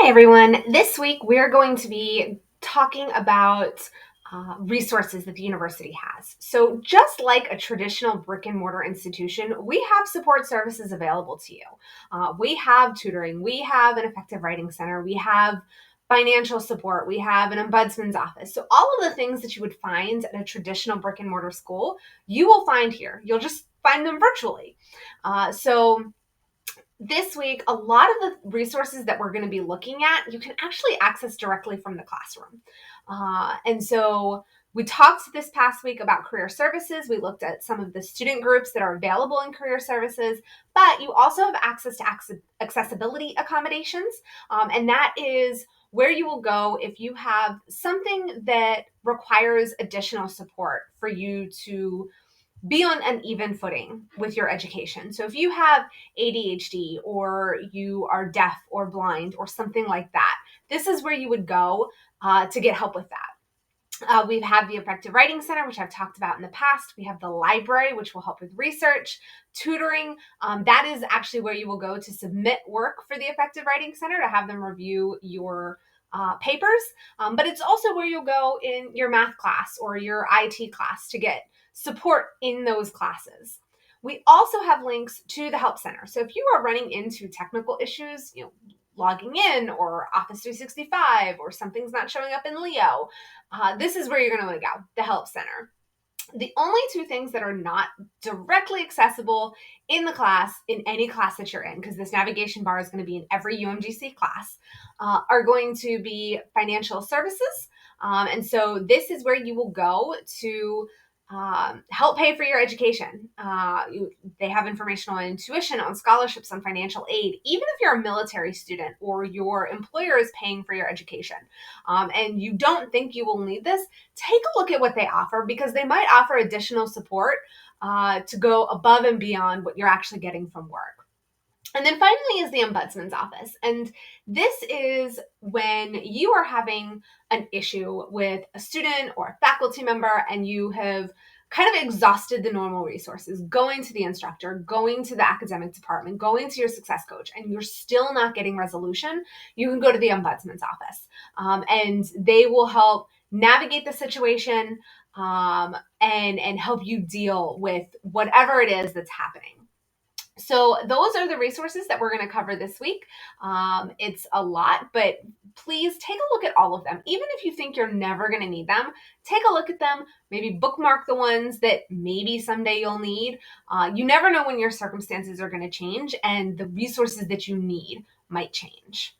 Everyone. This week we're going to be talking about resources that the university has. So just like a traditional brick and mortar institution, we have support services available to you. We have tutoring, we have an effective writing center, we have financial support, we have an ombudsman's office. So all of the things that you would find at a traditional brick and mortar school, you will find here. You'll just find them virtually. So this week, a lot of the resources that we're going to be looking at, you can actually access directly from the classroom. And so we talked this past week about career services. We looked at some of the student groups that are available in career services, but you also have access to accessibility accommodations. And that is where you will go if you have something that requires additional support for you to be on an even footing with your education. So if you have ADHD or you are deaf or blind or something like that, this is where you would go to get help with that. We have the Effective Writing Center, which I've talked about in the past. We have the library, which will help with research, tutoring. That is actually where you will go to submit work for the Effective Writing Center to have them review your papers. But it's also where you'll go in your math class or your IT class to get support in those classes. We also have links to the Help Center. So if you are running into technical issues, logging in or Office 365 or something's not showing up in Leo, this is where you're going to go, the Help Center. The only two things that are not directly accessible in the class, in any class that you're in, because this navigation bar is going to be in every UMGC class, are going to be financial services. And so this is where you will go to help pay for your education. They have information on tuition, on scholarships, on financial aid. Even if you're a military student or your employer is paying for your education and you don't think you will need this, take a look at what they offer, because they might offer additional support to go above and beyond what you're actually getting from work. And then finally is the ombudsman's office. And this is when you are having an issue with a student or a faculty member and you have kind of exhausted the normal resources, going to the instructor, going to the academic department, going to your success coach, and you're still not getting resolution. You can go to the ombudsman's office and they will help navigate the situation and help you deal with whatever it is that's happening. So those are the resources that we're going to cover this week. It's a lot, but please take a look at all of them. Even if you think you're never going to need them, take a look at them, maybe bookmark the ones that maybe someday you'll need. You never know when your circumstances are going to change and the resources that you need might change.